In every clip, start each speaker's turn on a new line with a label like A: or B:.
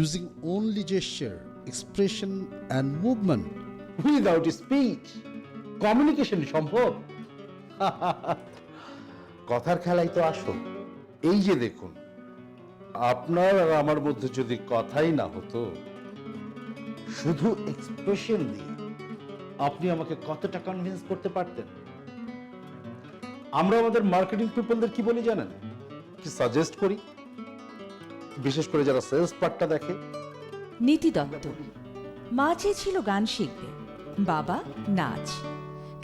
A: using only gesture, expression and movement.
B: Without speech communication সম্ভব? কথার খেলাই তো আসল। এই যে দেখুন, আপনার আর আমার মধ্যে যদি কথাই না হতো, শুধু এক্সপ্রেশন দিয়ে আপনি আমাকে কতটা কনভিন্স করতে পারতেন? আমরা আমাদের মার্কেটিং পিপলদের কি বলি জানেন? কি সাজেস্ট করি, বিশেষ করে যারা সেলস পার্টটা দেখে।
C: নীতি দত্ত মা চেয়েছিল গান শিখবে, বাবা নাচ।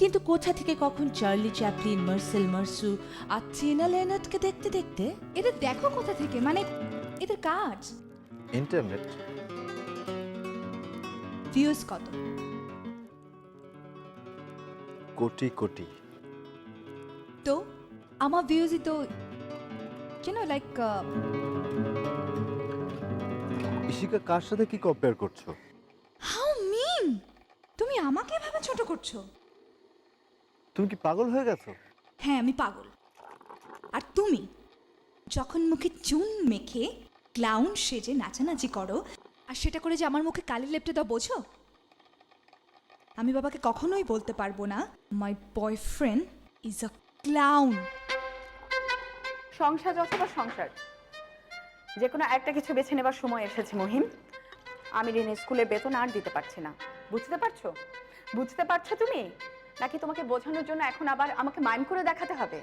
C: কিন্তু কোথা থেকে কখন চার্লি চ্যাপলিন, মার্সেল মার্সু আর টিনা লেনার্ডকে দেখতে দেখতে
D: এদের দেখো কোথা থেকে, মানে এদের কাজ।
E: ইন্টারনেট।
D: ভিউজ কত?
E: কোটি কোটি।
D: তো আমার ভিউজই তো লাইক
E: ইশিকা কার সাথে কি কম্পেয়ার করছো?
D: হাউ মিন, তুমি আমাকে এভাবে ছোট করছো?
E: তুমি কি পাগল হয়ে গেছো?
D: হ্যাঁ আমি পাগল। আর তুমি যখন মুখে চুন মেখে ক্লাউন সেজে নাচানাচি করো, আর সেটা করে যে আমার মুখে কালি লেপটে দাও, বোঝো? আমি বাবাকে কখনোই বলতে পারবো না my boyfriend is a clown.
F: সংসার অথবা সংসার, যে কোনো একটা কিছু বেছে নেবার সময় এসেছে মহিম। আমি ঋণ স্কুলে বেতন আর দিতে পারছি না, বুঝতে পারছো? বুঝতে পারছো তুমি? নাকি তোমাকে বোঝানোর জন্য এখন আবার আমাকে মাইম করে দেখাতে হবে?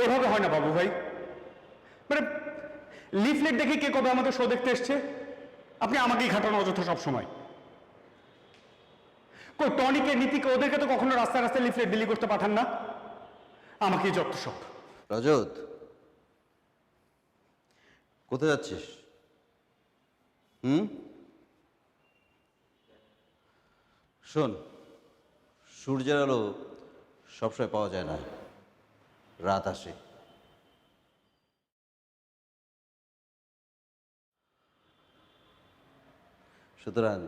G: এভাবে হয় না বাবু ভাই। মানে লিফলেট দেখে কে কবে আমাদের শো দেখতে এসছে? আপনি আমাকেই ঘাটানো অযথা সব সময়। কই টনিকে, নীতিকে, ওদেরকে তো কখনো রাস্তায় রাস্তায় লিফলেট বিলি করতে পাঠান না, আমাকেই যত সব।
H: রজত, কোথায় যাচ্ছিস? শোন, সূর্যের আলো সবসময় পাওয়া যায় না, রাত আসে। সুতরাং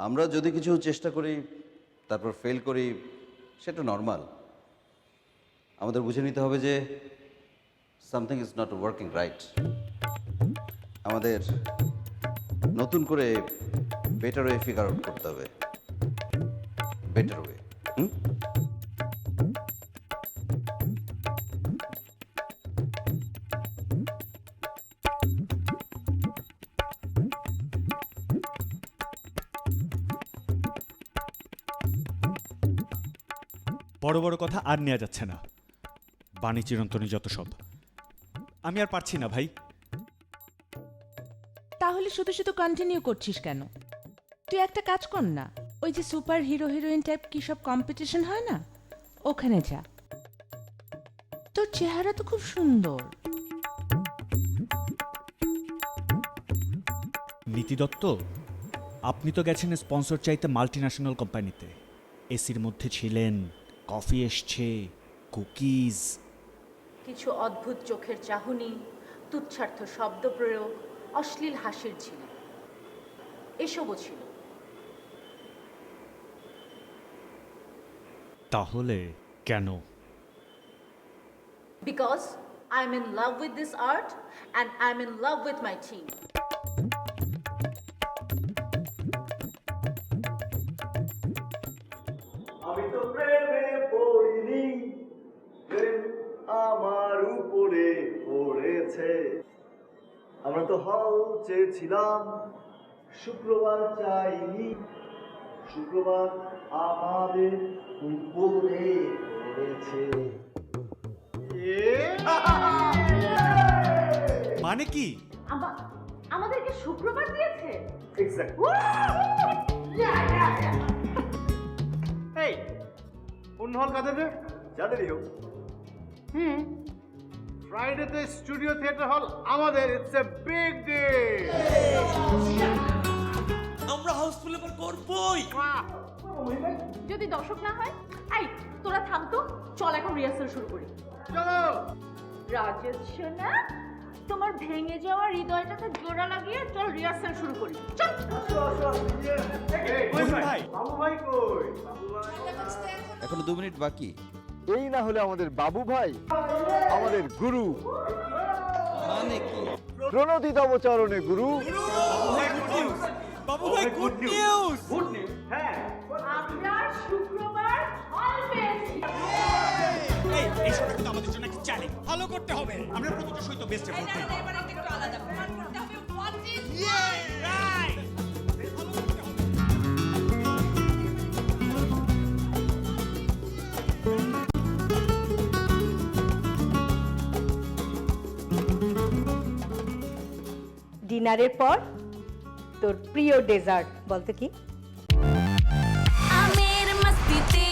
H: আমরা যদি কিছু চেষ্টা করি তারপর ফেল করি, সেটা নর্মাল। আমাদের বুঝে নিতে হবে যে something is not working right. আমাদের নতুন করে বেটার ওয়ে ফিগার আউট করতে হবে। Better way.
I: বড় বড় কথা আর নেওয়া যাচ্ছে না, বাণী চিরন্তনী যত সব। আমি আর পারছি না ভাই।
C: তাহলে শুধু শুধু কন্টিনিউ করছিস কেন? তুই একটা কাজ কর না, ওই যে সুপার হিরো হিরোইন টাইপ কি সব কম্পিটিশন হয় না, ওখানে যা। তোর চেহারা তো খুব সুন্দর।
I: নীতি দত্ত, আপনি তো গেছেন স্পন্সর চাইতে মাল্টি ন্যাশনাল কোম্পানিতে, এসির মধ্যে ছিলেন, কফি এসছে, কুকিজ।
J: কিছু অদ্ভুত চোখের চাহনি, তুচ্ছার্থ শব্দ প্রয়োগ, অশ্লীল হাসির ছিল, এসবও ছিল।
I: তাহলে কেন?
J: Because I am in love with this art and I am in love with my team.
K: আমি তো প্রেমে পড়িনি, প্রেম আমার উপরে পড়েছে। আমরা তো হল চেয়েছিলাম, শুক্রবার চাইনি, শুক্রবার আমাদের উপরে পড়েছে।
I: মানে কি?
J: আমাদেরকে শুক্রবার দিয়েছে।
K: কোন হল কাদের? যাদেরই হোক। ফ্রাইডেতে স্টুডিও থিয়েটার হল আমাদের, ইটস এ বিগ ডিল।
L: আমরা হাউসফুল এবার করবই।
J: যদি দর্শক না হয়, এই তোরা থাম তো, চল এখন রিহার্সাল শুরু করি।
K: চলো।
J: রাজেশ সোনা, তোমার ভেঙে যাওয়া হৃদয়টাকে জোড়া লাগিয়ে চল রিহার্সাল শুরু করি। চল।
L: ভাই
K: বাবু ভাই কই? বাবু ভাই
H: এখনো 2 মিনিট বাকি।
E: এই না হলে আমাদের বাবু ভাই, আমাদের গুরু,
H: মানে কি?
E: প্রণতিতম চরণে গুরু।
L: বাবু ভাই গুড নিউজ।
K: Good news. হ্যাঁ,
J: আমরা শুক্রবার হল পেয়েছি।
I: এই শোটা কিন্তু আমাদের জন্য একটা চ্যালেঞ্জ, ভালো করতে হবে। আমরা প্রতিটা সহিত বেস্ট এফোর্ট দেব।
C: এবার একটু আলাদা প্রমাণ করতে হবে হোয়াট ইজ
I: রাইট।
F: ডিনারের পর তোর প্রিয় ডেজার্ট বলতে কি?
J: আমের মস্তিতে,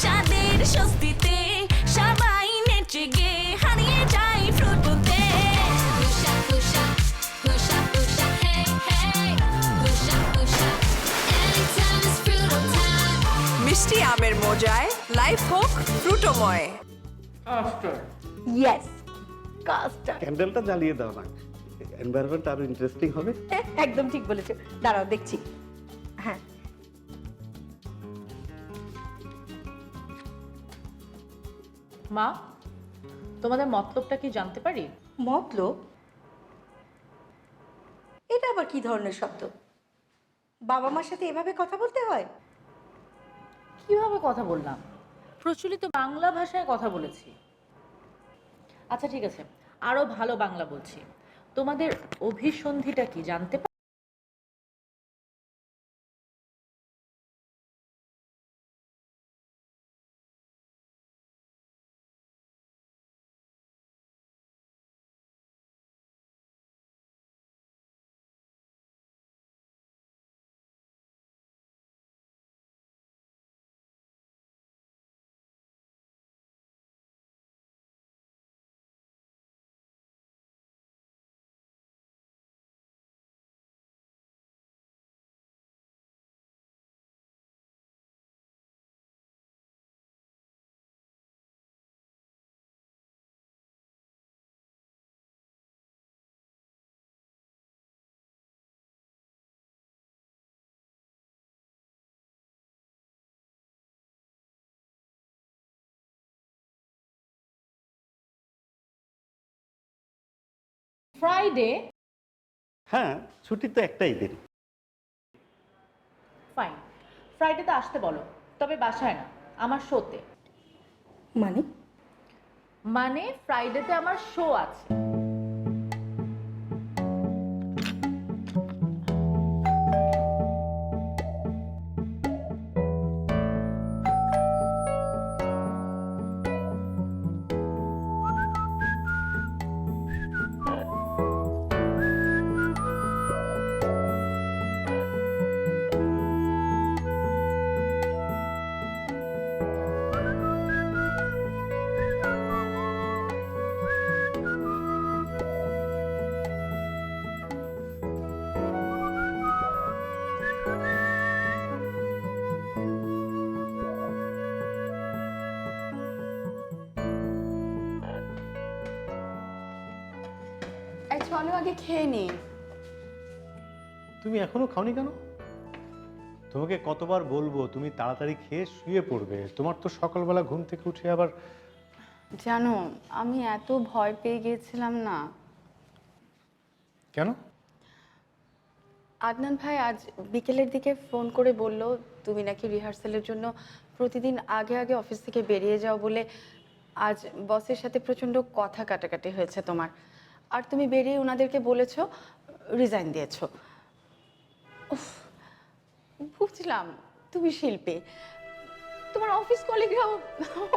J: স্বাদের স্বস্তিতে, সবাই নেচে গে হারিয়ে যায় ফ্রুটুতে। হুশা হুশা হুশা হুশা হে হে হুশা হুশা, anytime is fruit time।
C: মিষ্টি আমের মজায় লাইফ হোক ফ্রুটোময়।
F: Yes, custard.
G: ক্যান্ডেলটা জ্বালিয়ে দাও না, এনভায়রনমেন্ট আরো ইন্টারেস্টিং হবে।
F: একদম ঠিক বলেছো, দাঁড়াও দেখছি। হ্যাঁ,
J: মা, তোমাদের মতলবটা কি জানতে পারি?
F: মতলব? এটা আবার কি ধরনের শব্দ? বাবা মার সাথে এভাবে কথা বলতে হয়?
J: কিভাবে কথা বললাম? প্রচলিত বাংলা ভাষায় কথা বলেছি। আচ্ছা ঠিক আছে, আরো ভালো বাংলা বলছি। তোমাদের অভিসন্ধিটা কি জানতে পারি? ফ্রাইডে?
G: হ্যাঁ, ছুটি তো একটাই দিন।
J: ফাইন, ফ্রাইডেতে আসতে বলো, তবে বাসায় না, আমার শোতে।
F: মানে?
J: মানে ফ্রাইডেতে আমার শো আছে।
F: চলো আগে খেয়ে নি।
E: তুমি এখনো খাওনি কেন? তোমাকে কতবার বলবো তুমি তাড়াতাড়ি খেয়ে শুয়ে পড়বে? তোমার তো সকালবেলা ঘুম থেকে উঠে আবার।
F: জানো, আমি এত ভয় পেয়ে গিয়েছিলাম না।
E: কেন?
F: আদনান ভাই আজ বিকেলের দিকে ফোন করে বলল তুমি নাকি রিহার্সালের জন্য প্রতিদিন আগে আগে অফিস থেকে বেরিয়ে যাও বলে আজ বসের সাথে প্রচণ্ড কথা কাটাকাটি হয়েছে তোমার। আর তুমি বেরিয়ে ওনাদেরকে বলেছো রিজাইন দিয়েছো। উফ, বুঝলাম তুমি শিল্পী, তোমার অফিস কলিগরাও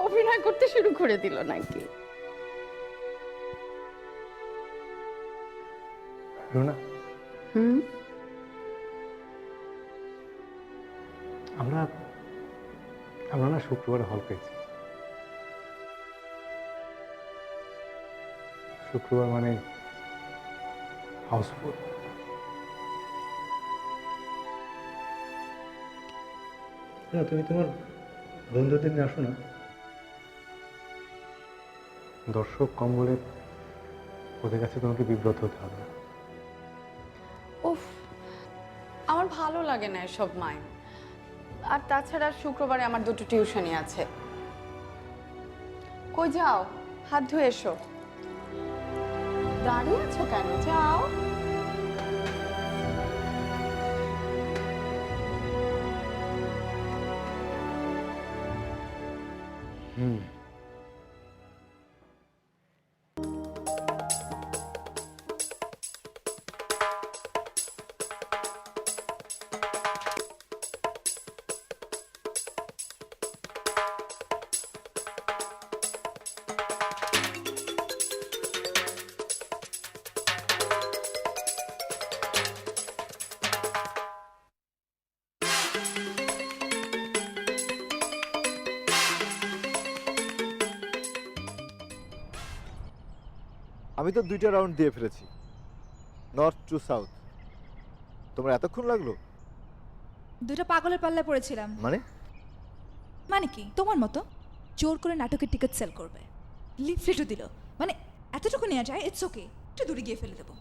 F: অভিনয় করতে শুরু করে দিল নাকি?
E: রুনা, আমরা না শুক্রবার হল পেয়েছি। শুক্রবার মানে হাউসফুল। না, তুমি তোমার বন্ধুদের নিয়ে আসো না। দর্শক কম বলে ওদের কাছে তোমাকে বিব্রত হতে হবে না।
F: উফ, আমার ভালো লাগে না এসব মাইন্ড। আর তাছাড়া শুক্রবারে আমার দুটো টিউশনই আছে। কই যাও? হাত ধুয়ে এসো। দাঁড়িয়ে আছো কেন? যাও।
K: আমি তো 2টা রাউন্ড দিয়ে ফেলেছি, নর্থ টু সাউথ। তোমার এতক্ষণ লাগলো?
D: দুটো পাগলের পাল্লায় পড়েছিলাম। মানে কি তোমার মতো জোর করে নাটকের টিকিট সেল করবে, লিফলেটও দিল, মানে এতটুকু নেওয়া যায়, ইটস ওকে, একটু দূরে গিয়ে ফেলে দেবো।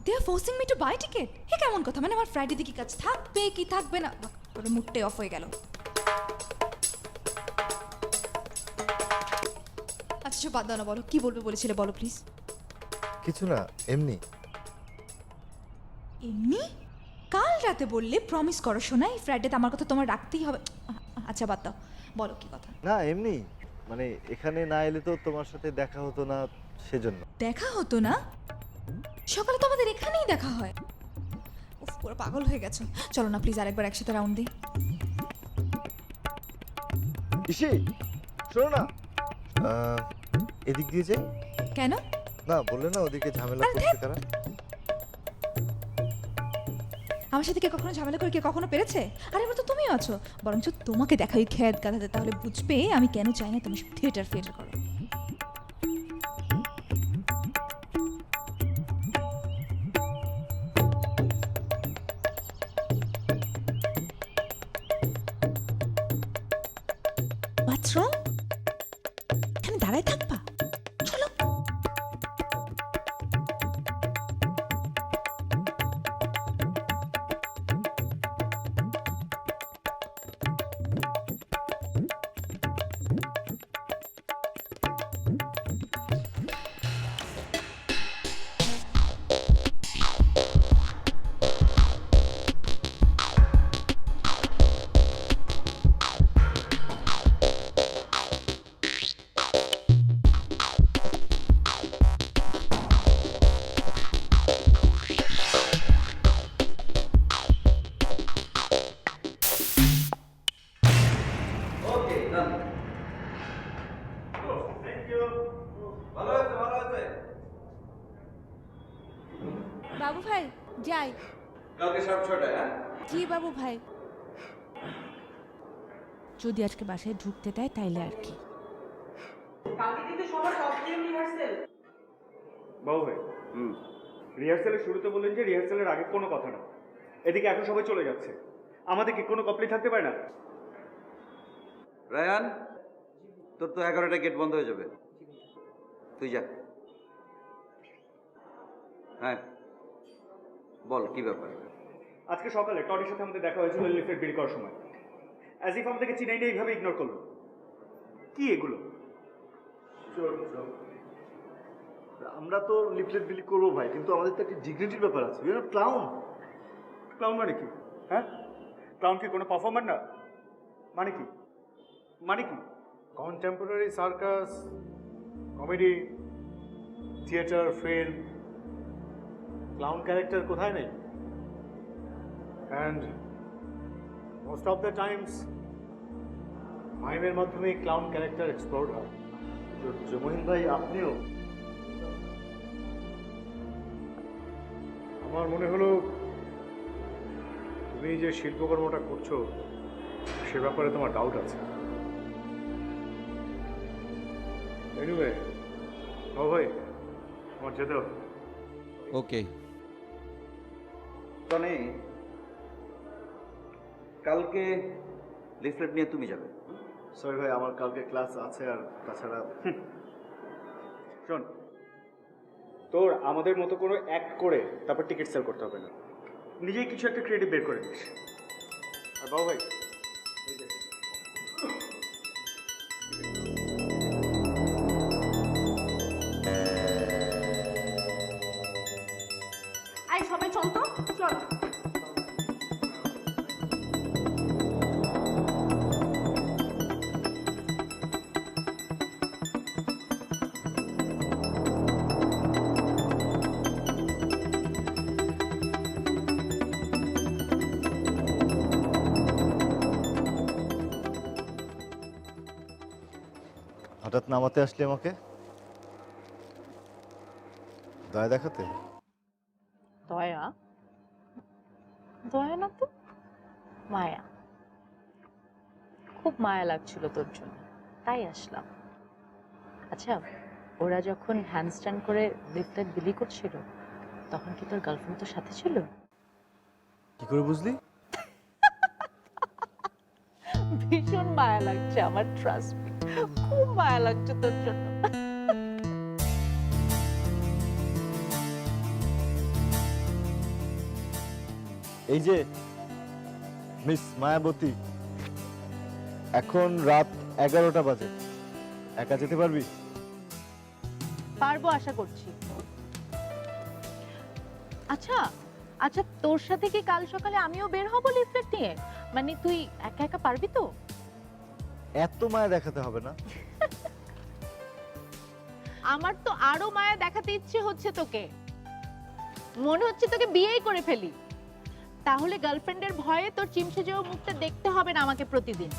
D: They are forcing me to buy ticket. হে কেমন কথা? মানে আমার ফ্রাইডে দিকে কাজ থাকবে কি থাকবে না, ওটা মুডটাই অফ হয়ে গেল। আচ্ছা সব বাদ দাও না, বলো কি বলবে বলেছিলে, বলো প্লিজ।
K: কিছু না, এমনি।
D: এমনি? কাল রাতে বললে প্রমিস করো শোনা, এই ফ্রাইডেতে আমার কথা তোমার রাখতেই হবে। আচ্ছা বাদ দাও, বলো কি কথা।
K: না এমনি, মানে এখানে না এলে তো তোমার সাথে দেখা হতো না, সেজন্য।
D: দেখা হতো না? সকালে তো আমাদের এখানেই দেখা হয়। উফ, পুরো পাগল হয়ে গেছো। চলো না প্লিজ আরেকবার একসাথে রাউন্ড দিই।
K: ইসি শোনো না, এদিক দিয়ে যাই।
D: কেন?
K: না বললে না ওদিকে ঝামেলা
D: আরে
K: করছে তারা।
D: আমার সাথে কে কখনো ঝামেলা করে কে কখনো পেরেছে? আরে এবার তো তুমিও আছো, বরঞ্চ তোমাকে দেখাই খেয়াত গাধাতে, তাহলে বুঝবে আমি কেন চাই না তুমি থিয়েটার করো। বাথরুম? এখানে দাঁড়ায় থাকবা? চলো। বাবু ভাই যাই।
H: কালকে 6:30, হ্যাঁ?
C: জি বাবু ভাই, যদি আজকে বাসায় ঢুকতে দেয় তাইলে আর কি।
G: বাবু ভাই, রিহার্সালের শুরুতে বললেন যে রিহার্সালের আগে কোনো কথা না। এদিকে এখন সবাই চলে যাচ্ছে, আমাদের কি কোনো কপলি থাকতে পারে না?
H: রায়ান, তোর তো 11টা গেট বন্ধ হয়ে যাবে, তুই যা। হ্যাঁ বল, কি ব্যাপার?
G: আজকে সকালে টডির সাথে আমাদের দেখা হয়েছিল লিফলেট বিলি করার সময়। অ্যাজ ইফ আমাদেরকে চিনাই নিয়ে এইভাবে ইগনোর করলো। কি এগুলো?
K: আমরা তো লিফলেট বিলি করবো ভাই, কিন্তু আমাদের তো একটা ডিগনিটির ব্যাপার আছে। You know clown.
G: ক্লাউন মানে কি? হ্যাঁ, ক্লাউন কি কোনো পারফর্মার না? মানে কি? মানে কি?
E: Contemporary circus, comedy, theatre, film, clown character কোথায় নেই? And most of the times মাইমের মাধ্যমে ক্লাউন ক্যারেক্টার এক্সপ্লোর হয়।
K: জমহিন ভাই আপনিও?
E: আমার মনে হলো তুমি যে শিল্পকর্মটা করছো সে ব্যাপারে তোমার ডাউট আছে। এনিওয়ে, ও ভাই
G: আমার যেতে হবে।
H: ওকে টনি, কালকে লিফলেট নিয়ে তুমি যাবে।
K: সরি ভাই, আমার কালকে ক্লাস আছে, আর তাছাড়া
G: শোন, তোর আমাদের মতো কোনো অ্যাক্ট করে তারপর টিকিট সেল করতে হবে না, নিজেই কিছু একটা ক্রিয়েটিভ বের করে দিস। আর বাবু ভাই,
J: আই সবাই চল তো, চল।
K: হঠাৎ নামাতে আসলে আমাকে দয়া দেখাতে?
J: দয়া? দয়া না তো, মায়া। খুব মায়া লাগছিল তোর জন্য, তাই আসলাম। আচ্ছা, ওরা যখন হ্যান্ডস্ট্যান্ড করে লিফলেট বিলি করছিল, তখন কি তোর গার্লফ্রেন্ড তোর সাথে ছিল?
K: কি করে বুঝলি?
J: ভীষণ মায়া লাগছে আমার, ট্রাস্ট মি, খুব মায়া লাগছে তোর জন্য।
K: এই যে মিস মায়াবতী, এখন রাত 11টা বাজে, একা যেতে পারবি?
J: পারবো আশা করছি। আচ্ছা আচ্ছা, তোর সাথে কি কাল সকালে আমিও বের হব লিফলেট নিয়ে? মানে তুই একা একা পারবি তো?
K: এত মায়া দেখাতে হবে না।
J: আমার তো আরো মায়া দেখাতে ইচ্ছে হচ্ছে তোকে, মনে হচ্ছে তোকে বিয়েই করে ফেলি। তাহলে গার্লফ্রেন্ডের ভয়ে তোর চিমসে যাওয়া মুখটা দেখতে হবে না আমাকে প্রতিদিন।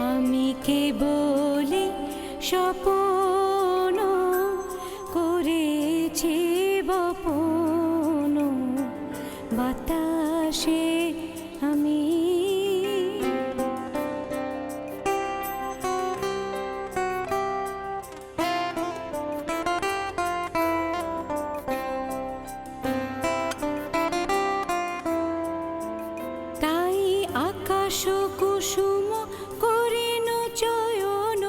M: আমি কেবলি স্বপ্ন করেছি বপন, বাতাসে আমি তাই আকাশ কুসুম করিন চয়ন,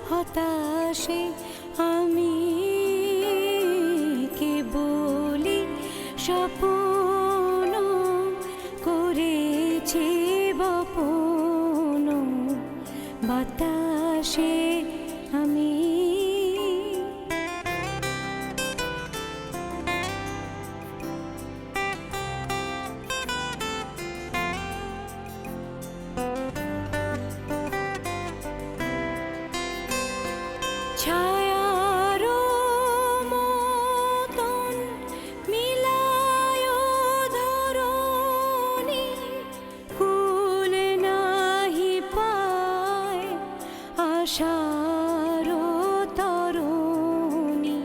M: হতাশে আমি কেবলি স্বপ্ন করেছি বপন, বাতাসে আমি ছায়ার মতন মিলায় ধরণী, কুল নাহি পায় আশার তরণী,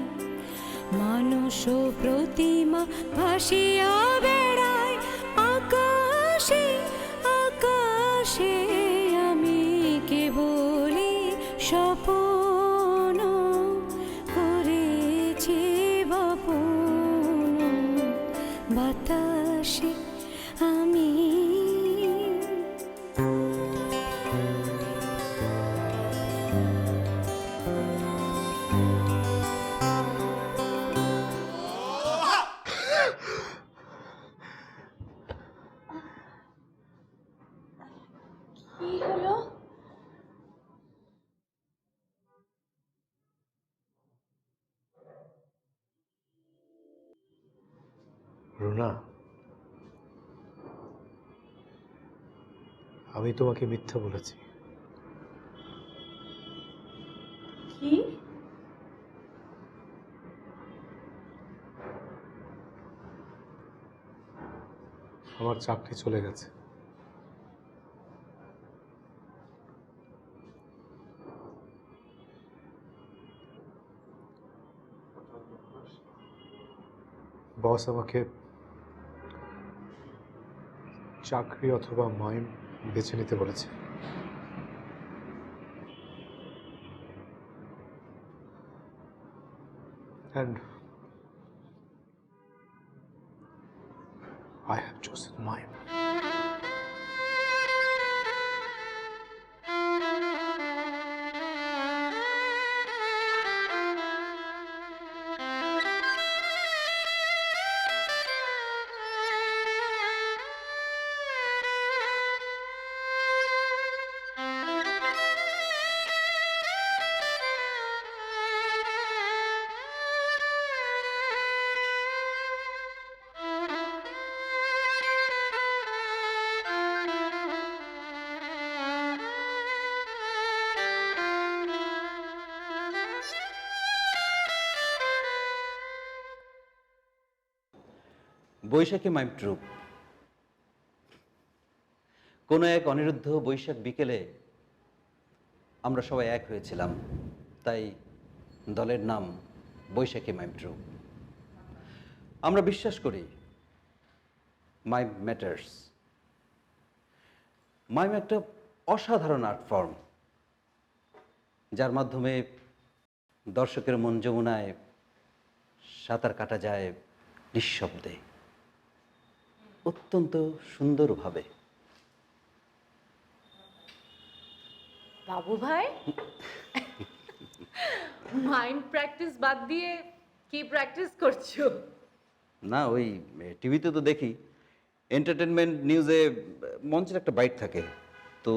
M: মানস প্রতিমা ভাসিয়া বেড়ায় আকাশে আকাশে, আমি কেবলি স্বপ্ন করেছি বপন, বাতাসে আমি
J: কি হলো?
E: রুনা, আমি তোমাকে মিথ্যা বলেছি।
J: কি?
E: আমার চাকরি চলে গেছে। বস আমাকে চাকরি অথবা মাইম বেছে নিতে বলেছে। And I have chosen mime.
H: Baishakhi mime troupe. কোনো এক অনিরুদ্ধ বৈশাখ বিকেলে আমরা সবাই এক হয়েছিলাম, তাই দলের নাম বৈশাখী মাইম ট্রুপ। আমরা বিশ্বাস করি মাইম ম্যাটার্স। মাইম একটা অসাধারণ আর্ট ফর্ম, যার মাধ্যমে দর্শকের মন যমুনায় সাঁতার কাটা যায় নিঃশব্দে, অত্যন্ত সুন্দরভাবে।
J: বাবু ভাই, মাইন্ড প্র্যাকটিস বাদ দিয়ে কি প্র্যাকটিস করছো?
H: না, ওই টিভিতে তো দেখি, এন্টারটেনমেন্ট নিউজে মঞ্চের একটা বাইট থাকে তো।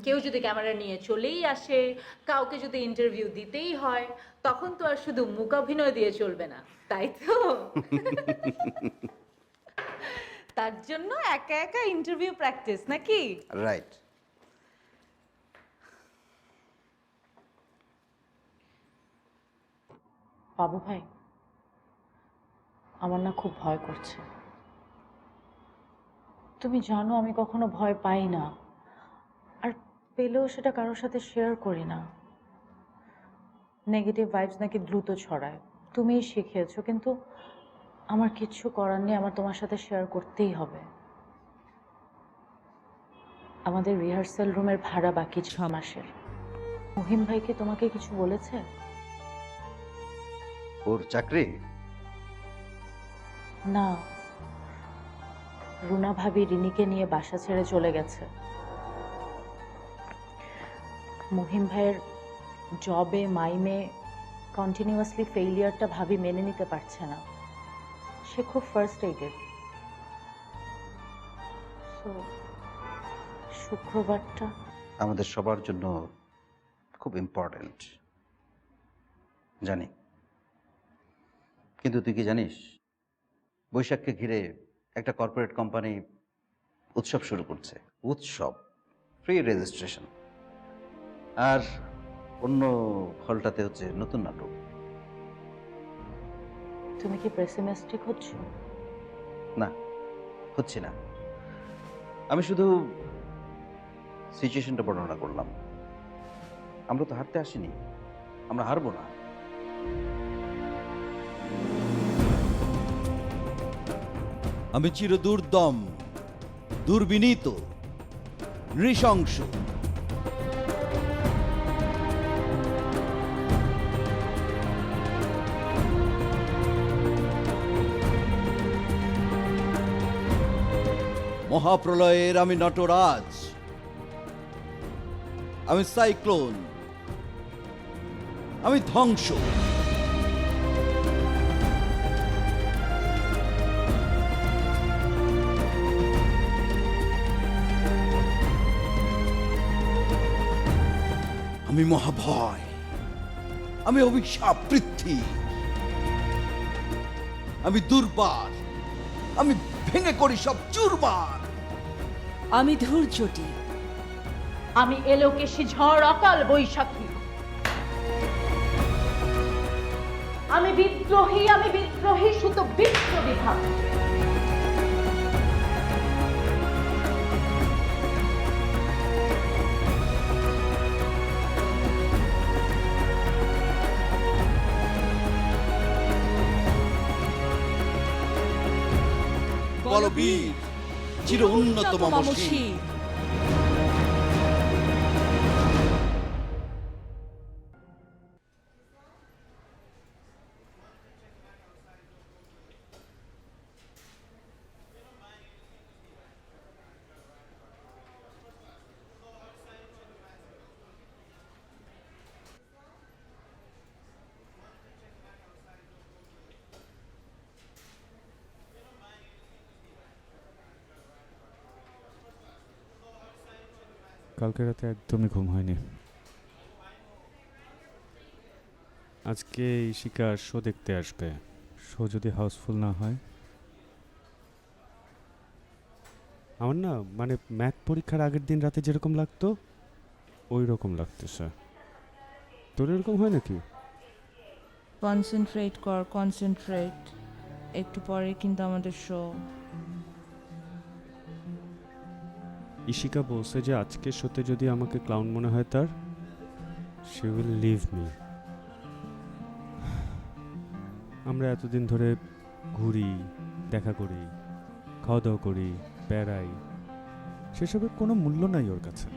J: কেউ যদি ক্যামেরা নিয়ে চলেই আসে, কাউকে যদি ইন্টারভিউ দিতেই হয়, তখন তো আর শুধু মুখাভিনয় দিয়ে চলবে না, তাই তো? তার জন্য একা একা ইন্টারভিউ প্র্যাকটিস নাকি?
H: রাইট।
J: বাবু ভাই, আমার না খুব ভয় করছে। তুমি জানো আমি কখনো ভয় পাই না, আর পেলেও সেটা কারোর সাথে শেয়ার করি না। নেগেটিভ ভাইবস নাকি দ্রুত ছড়ায়, তুমিই শিখিয়েছো, কিন্তু আমার কিচ্ছু করার নেই, আমার তোমার সাথে শেয়ার করতেই হবে। আমাদের রিহার্সাল রুমের ভাড়া বাকি 6 মাসের। মহিম ভাই কি তোমাকে কিছু বলেছে?
H: ওর চাকরি?
J: না, রুনা ভাবি রিনিকে নিয়ে বাসা ছেড়ে চলে গেছে। মহিম ভাইয়ের জবে মাইমে কন্টিনিউয়াসলি ফেইলিয়ারটা ভাবি মেনে নিতে পারছে না। সে খুব ফার্স্ট্রেটেড। সো শুক্রবারটা
H: আমাদের সবার জন্য খুব ইম্পর্ট্যান্ট, জানি। কিন্তু তুই কি জানিস, বৈশাখকে ঘিরে একটা কর্পোরেট কোম্পানি উৎসব শুরু করছে। উৎসব, ফ্রি রেজিস্ট্রেশন, আর অন্য হলটাতে হচ্ছে নতুন নাটক।
J: তুমি কি পেসিমিস্টিক হচ্ছ?
H: না, হচ্ছে না। আমি শুধু সিচুয়েশনটা বর্ণনা করলাম। আমরা তো হারতে আসিনি, আমরা হারবো না। আমি চিরদুর্দম, দুর্বিনীত, নৃশংস। মহাপ্রলয়ের আমি নটরাজ, আমি সাইক্লোন, আমি ধ্বংস। আমি মহাভয়, আমি অভিশাপ পৃথ্বী, আমি দুর্বার,
L: আমি ভেঙে করি সব চুরমার।
C: আমি ধৈর্যটি,
J: আমি এলোকেশী ঝড় অকাল বৈশাখী, আমি বিদ্রোহী সুত বিশ্ববিধান।
L: বলবীর চির উন্নত মমশী।
N: কালকে রাতে একদমই ঘুম হয়নি। আজকে ইশিকা শো দেখতে আসবে। শো যদি হাউসফুল না হয়, আমার না মানে ম্যাথ পরীক্ষার আগের দিন রাতে যেরকম লাগতো ওই রকম লাগতেছে। তোর এরকম হয় নাকি?
C: কনসেন্ট্রেট কর, কনসেন্ট্রেট। একটু পরে কিন্তু আমাদের শো।
N: ইশিকা বলছে যে আজকের শোতে যদি আমাকে ক্লাউন মনে হয় তার, শি উইল লিভ মি। আমরা এতদিন ধরে ঘুরি, দেখা করি, খাওয়া দাওয়া করি, বেড়াই, সেসবের কোনো মূল্য নাই ওর কাছে।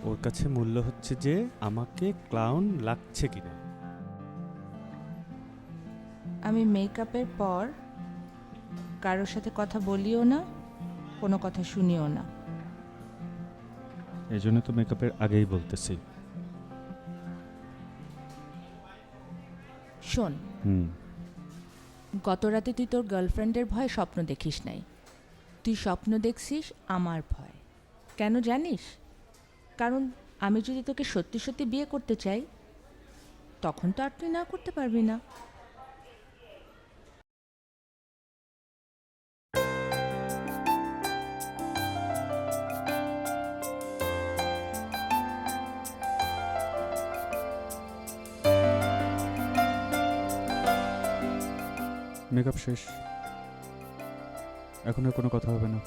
N: ওর কাছে মূল্য হচ্ছে যে আমাকে ক্লাউন লাগছে কিনা।
C: আমি মেকআপের পর কারোর সাথে কথা বলিও না, কোনো কথা শুনিও না।
N: এই জন্য তো মেকআপের আগেই বলতেছি।
C: শোন, গত রাতে তুই তোর গার্লফ্রেন্ডের ভয়ে স্বপ্ন দেখিস নাই, তুই স্বপ্ন দেখছিস আমার ভয়। কেন জানিস? কারণ আমি যদি তোকে সত্যি সত্যি বিয়ে করতে চাই, তখন তো আর তুই না করতে পারবি না।
N: মেকআপ শেষ, এখন আর কোনো কথা হবে না।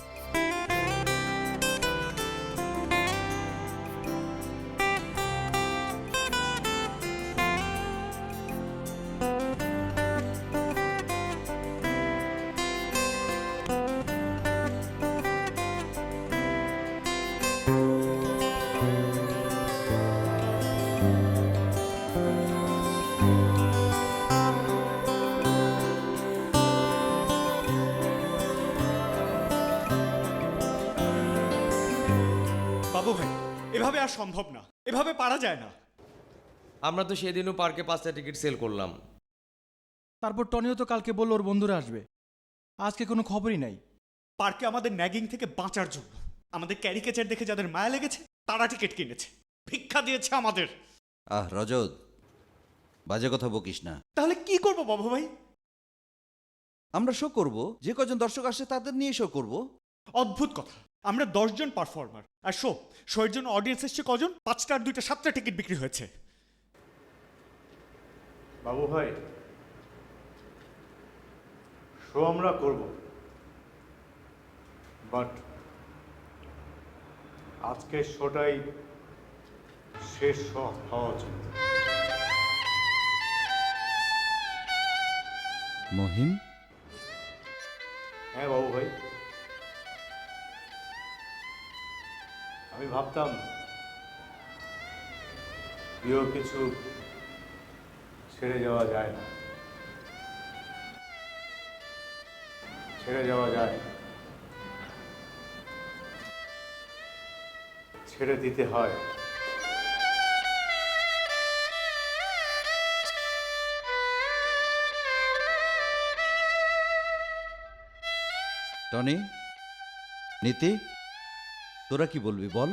G: বাবু ভাই, এভাবে আর সম্ভব না, এভাবে পারা যায় না।
L: আমরা তো সেদিনও পার্কে 5টা টিকিট সেল করলাম।
O: তারপর টনিও তো কালকে বলল ওর বন্ধুরা আসবে, আজকে কোনো খবরই নাই।
G: পার্কে আমাদের ন্যাগিং থেকে বাঁচার জন্য আমাদের ক্যারিকেচার দেখে যাদের মায়া লেগেছে তারা টিকিট কিনেছে, ভিক্ষা দিয়েছে আমাদের।
H: রজত, বাজে কথা বকিস না।
G: তাহলে কি করব বাবু ভাই?
H: আমরা শো করব, যে কজন দর্শক আসে তাদের নিয়ে শো করব।
G: অদ্ভুত কথা, আমরা 10 জন পারফর্মার আর শোয়ের জন্য অডিয়েন্স এসছে কজন? 5টা আর 2টা 7টা টিকিট বিক্রি হয়েছে।
E: বাবু ভাই, শো আমরা করব, বাট আজকের শোটাই শেষ শো হওয়া উচিত।
H: মহিম?
E: হ্যাঁ বাবু ভাই, আমি ভাবতাম প্রিয় কিছু ছেড়ে যাওয়া যায় না, ছেড়ে যাওয়া যায়, ছেড়ে দিতে হয়।
H: টনি, নীতি, তোরা কি বলবি বল?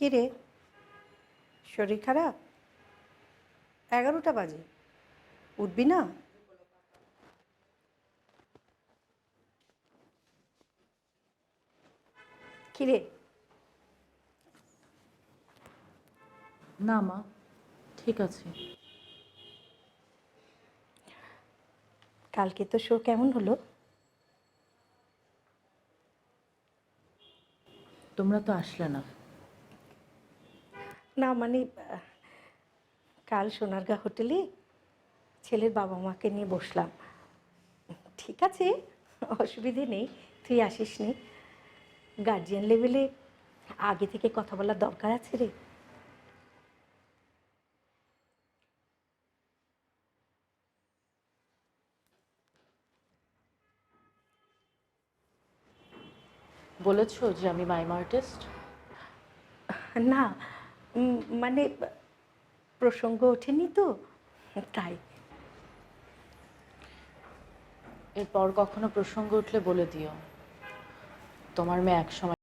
P: কে রে, শরীর খারাপ? 11টা বাজে, উঠবি না? কি রে?
J: না মা, ঠিক আছে।
P: কালকে তো শো কেমন হলো?
J: তোমরা তো আসলে না।
P: না মানে কাল সোনারগাঁ হোটেলে ছেলের বাবা মাকে নিয়ে বসলাম। ঠিক আছে, অসুবিধে নেই, তুই আসিস নি। গার্জিয়ান লেভেলে আগে থেকে কথা বলার দরকার আছে রে।
J: বলেছো যে আমি মাইম আর্টিস্ট?
P: না মানে প্রসঙ্গ ওঠেনি তো, তাই।
J: এরপর কখনো প্রসঙ্গ উঠলে বলে দিও, তোমার মেয়ে এক সময়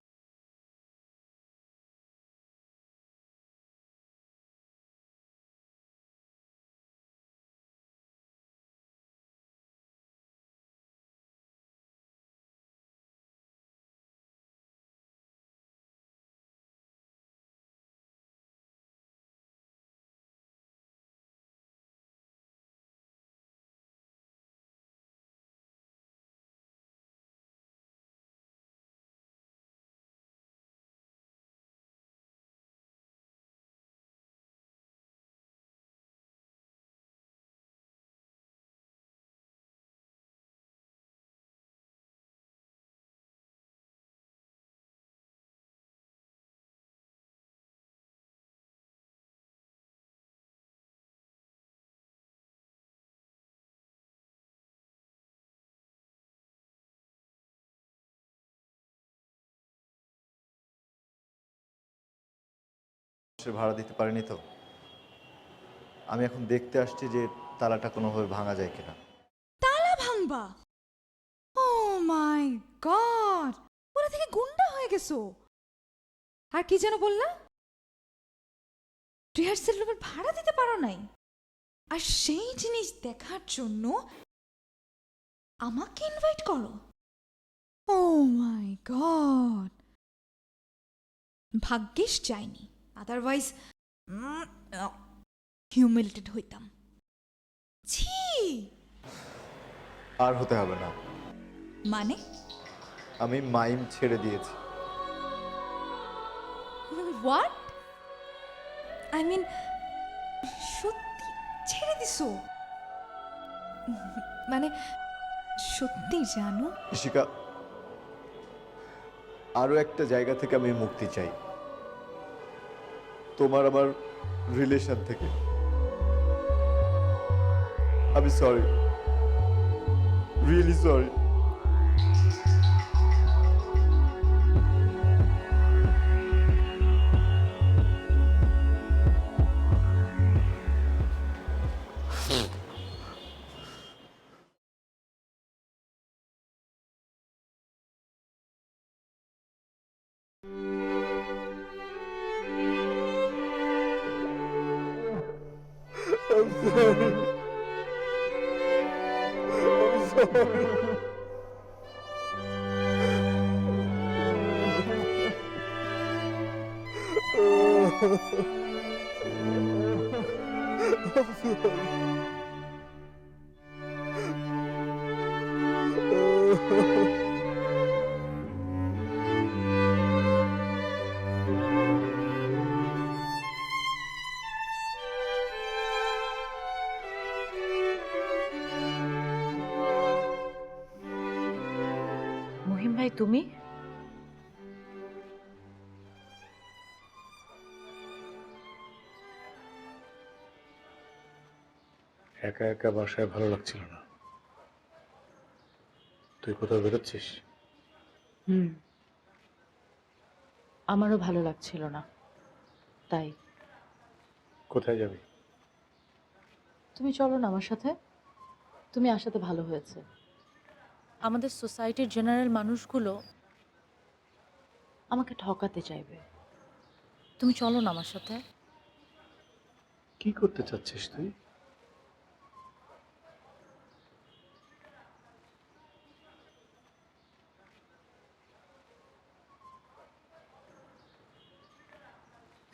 K: ভাড়া দিতে পারিনি তো, আমি এখন দেখতে আসছি যে তালাটা কোনোভাবে ভাঙা যায় কিনা।
D: তালা ভাঙবা? ও মাই গড, পুরো থেকে গুন্ডা হয়ে গেছো। আর কি যেন বললা? রিহার্সেল রুমের ভাড়া দিতে পারো নাই, আর সেই জিনিস দেখার জন্য আমাকে ইনভাইট করো? ও মাই গড, ভাগ্যিস যায়নি, আদারওয়াইজ হিউমিলেটেড হইতাম। ছি।
K: আর হতে হবে না,
D: মানে?
K: আমি মাইম ছেড়ে দিয়েছি।
D: হোয়াট? আই মিন, সত্যি ছেড়ে দিছো? মানে সত্যি জানো?
K: ইশিকা, আরো একটা জায়গা থেকে আমি মুক্তি চাই, তোমার আমার রিলেশন থেকে। আমি sorry, really sorry. I'm sorry. I'm sorry. I'm sorry.
J: Mahim ভাই, তুমি?
E: একা একা বাসায় ভালো লাগছিল না। তুই কোথাও বেরোচ্ছিস?
J: আমারও ভালো লাগছিল না, তাই।
E: কোথায় যাবি?
J: তুমি চলো না আমার সাথে। তুমি আসাতে ভালো হয়েছে। আমাদের সোসাইটির জেনারেল মানুষগুলো আমাকে ঠকাতে চাইবে, তুমি চলো না আমার সাথে।
E: কি করতে চাচ্ছিস তুই?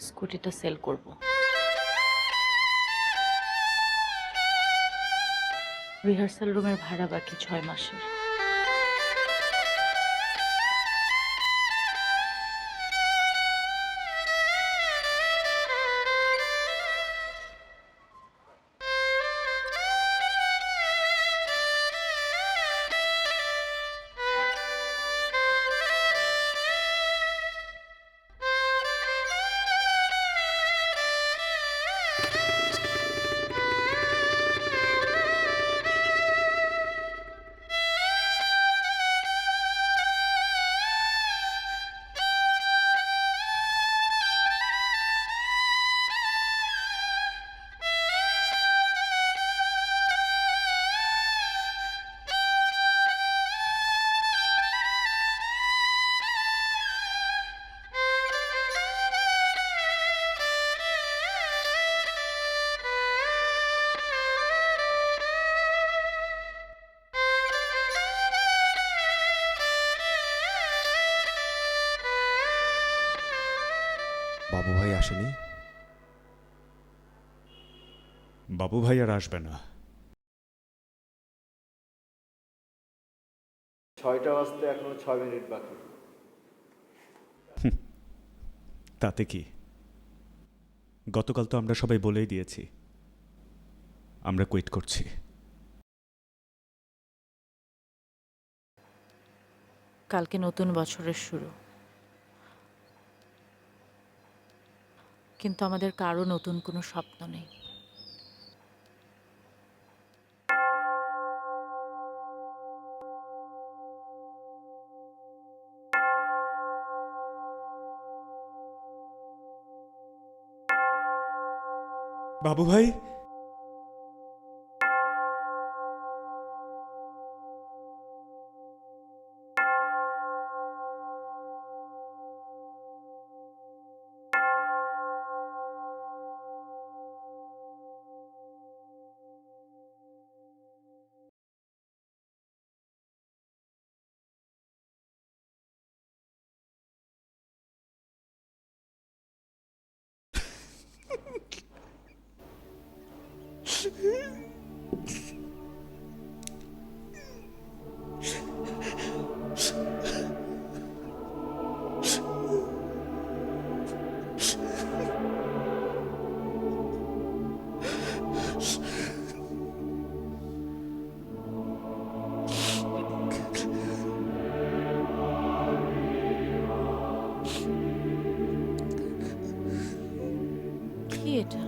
J: স্কুটিটা সেল করব। রিহার্সাল রুমের ভাড়া বাকি 6 মাসের।
N: বাবু ভাই আসেনি? বাবু ভাই আর আসবে না।
K: 6টা বাজতে এখনো 6 মিনিট বাকি।
N: তাতে কি? গতকাল তো আমরা সবাই বলেই দিয়েছি আমরা কুইট করছি।
J: কালকে নতুন বছরের শুরু, কিন্তু আমাদের কারো নতুন কোনো স্বপ্ন নেই।
N: বাবু ভাই,
J: কি এটা?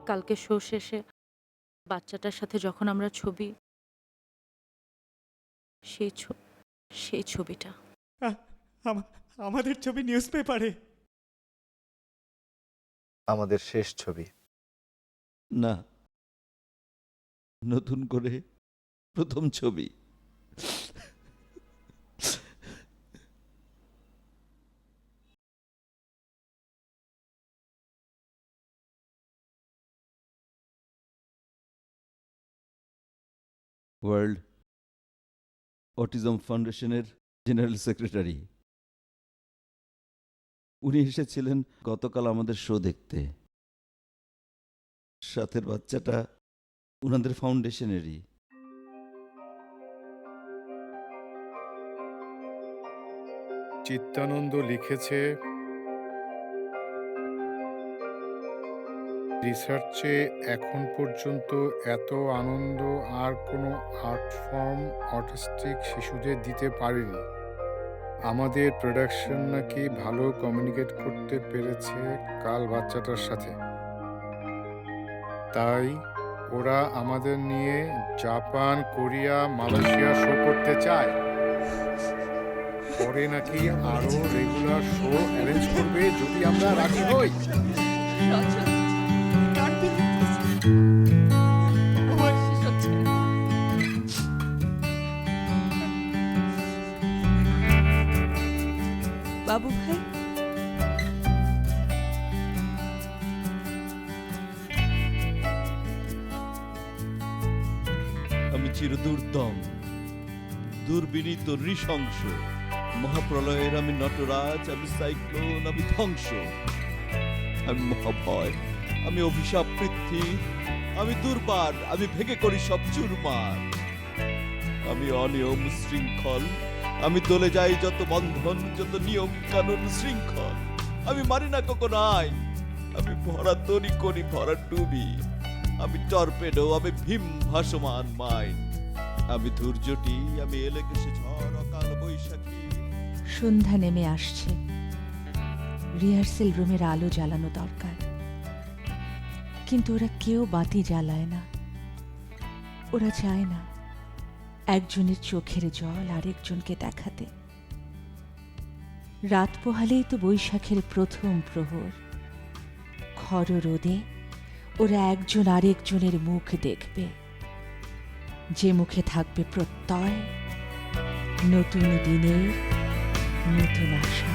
J: কালকে শো শেষে বাচ্চাটার সাথে যখন আমরা সেই ছবিটা
N: আমাদের ছবি নিউজ পেপারে।
K: আমাদের শেষ ছবি
H: না, নতুন করে প্রথম ছবি। ওয়ার্ল্ড অটিজম ফাউন্ডেশনের জেনারেল সেক্রেটারি উনি এসেছিলেন গতকাল আমাদের শো দেখতে। সাথের বাচ্চাটা উনাদের ফাউন্ডেশনেরই।
Q: চিত্তানন্দ লিখেছে, রিসার্চে এখন পর্যন্ত এত আনন্দ আর কোনো আর্ট ফর্ম অটিস্টিক শিশুদের দিতে পারেনি। আমাদের প্রোডাকশন নাকি ভালো কমিউনিকেট করতে পেরেছে কাল বাচ্চাটার সাথে, তাই ওরা আমাদের নিয়ে জাপান, কোরিয়া, মালয়েশিয়া শো করতে চায়। পরে নাকি আরো রেগুলার শো অ্যারেঞ্জ করবে যদি আমরা রাজি হই।
C: বাবু ভাই,
R: আমি চিরদুর্দম, দুর্বিনীত, নৃশংস, মহাপ্রলয়ের আমি নটরাজ, আমি সাইক্লোন, আমি ধ্বংস, আমি মহাভয়, আমি অভিশাপ পৃথ্বী, আমি দুর্বার, আমি ভেঙে করি সব চুরমার, আমি অনিয়ম শৃঙ্খল, আমি দলে যাই যত বন্ধন, যত নিয়ম কানুন শৃঙ্খল, আমি মারি না কখনো আইন, আমি ভরা তরি করি ভরা ডুবি, আমি টর্পেডো, আমি ভীম ভাসমান মাইন, আমি ধৈর্যটি, আমি এলেকেশে ঝড় অকাল বৈশাখী।
C: সন্ধ্যা নেমে আসছে, রিহার্সেল রুমের আলো জ্বালানো দরকার, কিন্তু ওরা কেউ বাতি জ্বালায় না। ওরা চায় না একজনের চোখের জল আরেকজনকে দেখাতে। রাত পোহালেই তো বৈশাখের প্রথম প্রহর, খর রোদে ওরা একজন আরেকজনের মুখ দেখবে, যে মুখে থাকবে প্রত্যয়, নতুন দিনের নতুন আশা।